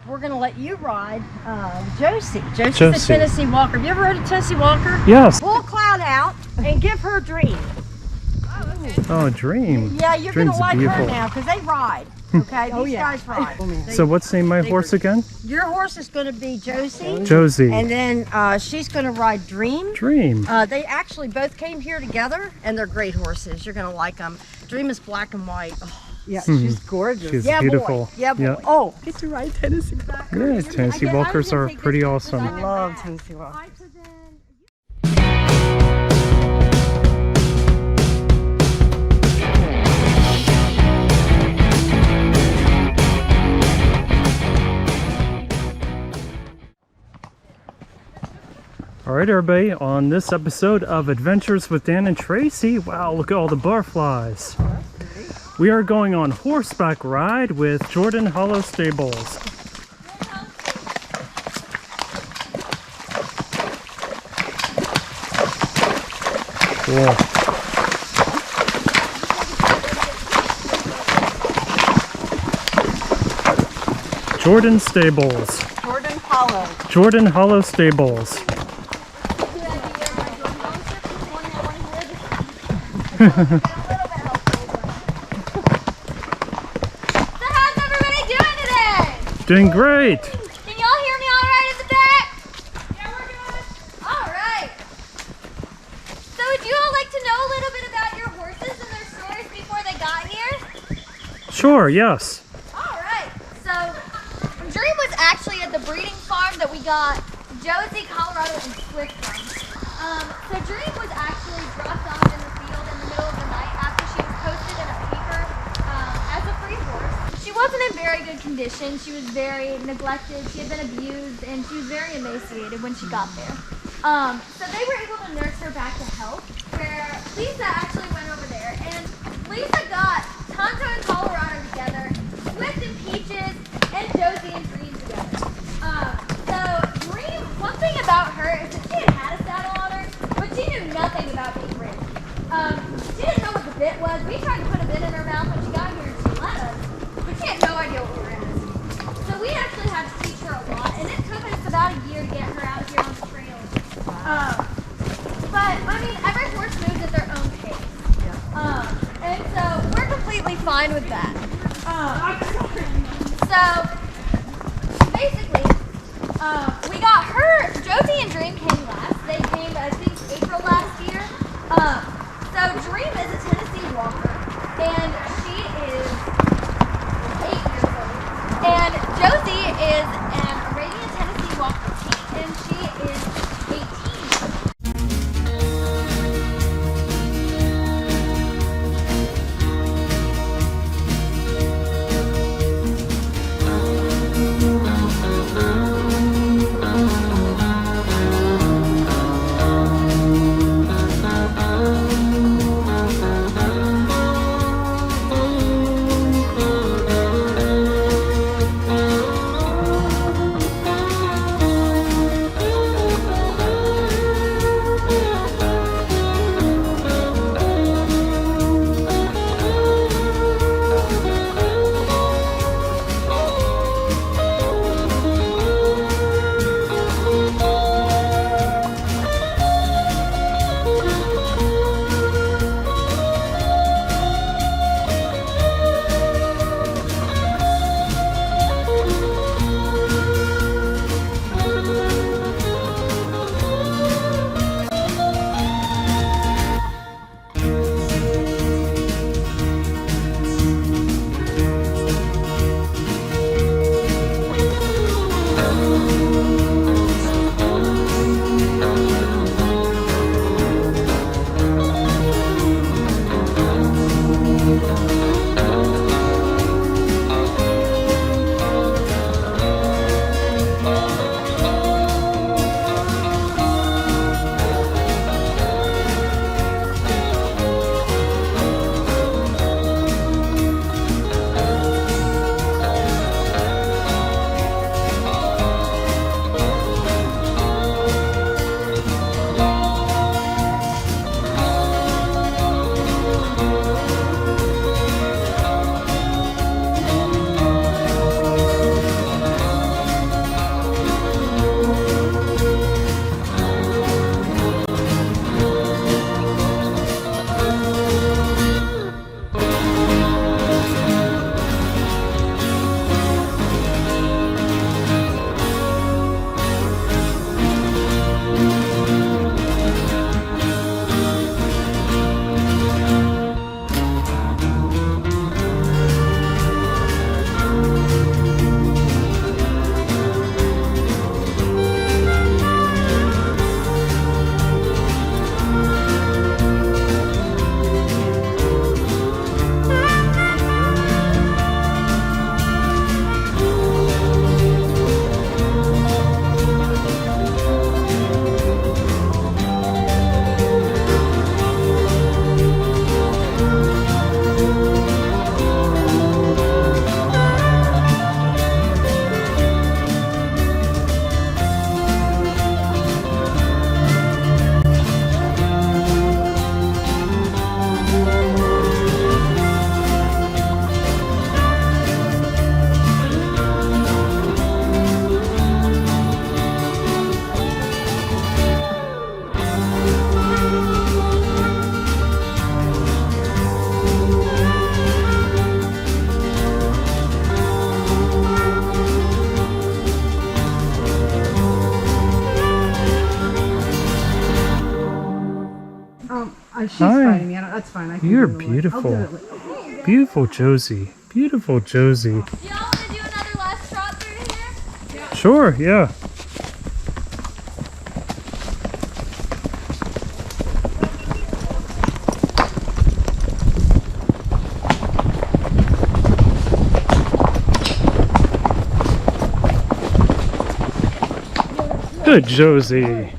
We're going to let you ride Josie. Josie's a Tennessee Walker. Have you ever rode a Tennessee Walker? Yes. Pull Cloud out and give her Dream. Oh, okay. Oh, Dream. Yeah, you're going to like beautiful. her now because they ride. Okay, these guys ride. So what's the name of my horse again? Your horse is going to be Josie. Josie. And then she's going to ride Dream. Dream. They actually both came here together, and they're great horses. You're going to like them. Dream is black and white. Oh. Yeah, she's gorgeous. She's beautiful. Boy. Yeah, boy. Oh, Get to ride Tennessee. Yeah, Tennessee Walkers are pretty awesome. I love Tennessee Walkers. All right, everybody, on this episode of Adventures with Dan and Tracy, wow, look at all the butterflies. We are going on horseback ride with Jordan Hollow Stables. Cool. Jordan Stables. Jordan Hollow. Jordan Hollow Stables. Doing great. Can y'all hear me all right in the back? Yeah, we're good. All right. So would you all like to know a little bit about your horses and their stories before they got here? Sure, yes. All right. So Dream was actually at the breeding farm that we got Josie, Colorado, and Swift from. So Dream was actually dropped off in the field in the middle of the night after she was posted in a paper as a free horse. She wasn't in very good condition. She was very neglected. She had been abused, and she was very emaciated when she got there. So they were able to nurse her back to health, where Lisa actually went over there, and Lisa got Tonto and Colorado together, Swift and Peaches, and Josie and Dream together. So Dream, one thing about her is that she had a saddle on her, but she knew nothing about being ridden. She didn't know what the bit was. We tried to put a bit in her mouth when she got here, and she let us. She had no idea what we were asking. So we actually had to teach her a lot, and it took us about a year to get her out here on the trail. But, I mean, every horse moves at their own pace. And so we're completely fine with that. So, basically, we got her, Josie and Dream came last. They came, I think, April last year. So Dream is a Tennessee Walker, and she is 8 years old. And Josie is an Arabian Tennessee Walker team, and she is 18. She's Hi. fighting me. That's fine. I can You're do it. I'll beautiful. do it later. Beautiful Josie. Beautiful Josie. Do y'all want to do another last trot through here? Sure, yeah. Good Josie.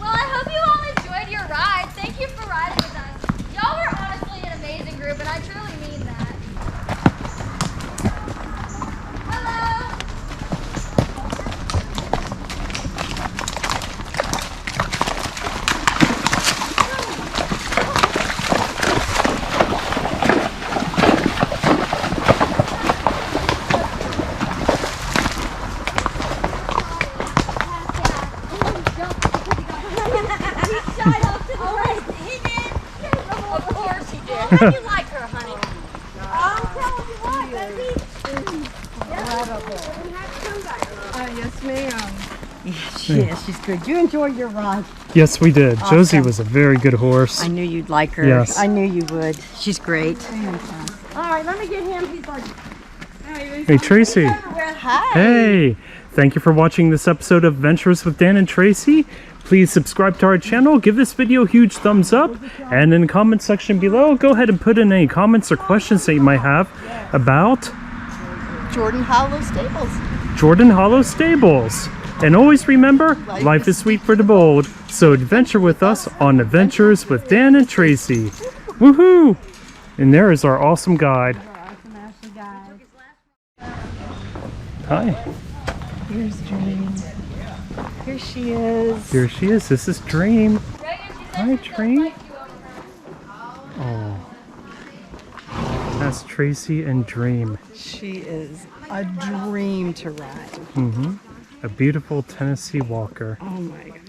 Well, I hope you all enjoyed your ride. Thank you for riding with us. Y'all were honestly an amazing group, and I truly mean that. Hello. Of course he did. How do you like her, honey? I'm telling you what, baby. Yes, ma'am. Yes, she is. She's good. You enjoyed your ride. Yes, we did. Josie Awesome. was a very good horse. I knew you'd like her. Yes. I knew you would. She's great. All right, let me get him. He's like, Hey, Tracie. Hi. Hey, thank you for watching this episode of Adventures with Dan and Tracie. Please subscribe to our channel, give this video a huge thumbs up, and in the comment section below, go ahead and put in any comments or questions that you might have about Jordan Hollow Stables. Jordan Hollow Stables. And always remember, life is sweet for the bold, so adventure with us on Adventures with Dan and Tracie. Woohoo! And there is our awesome guide. Hi. Here's Dream. Here she is. Here she is. This is Dream. Hi, Hi, Dream. Oh. That's Tracie and Dream. She is a dream to ride. A beautiful Tennessee Walker. Oh my God.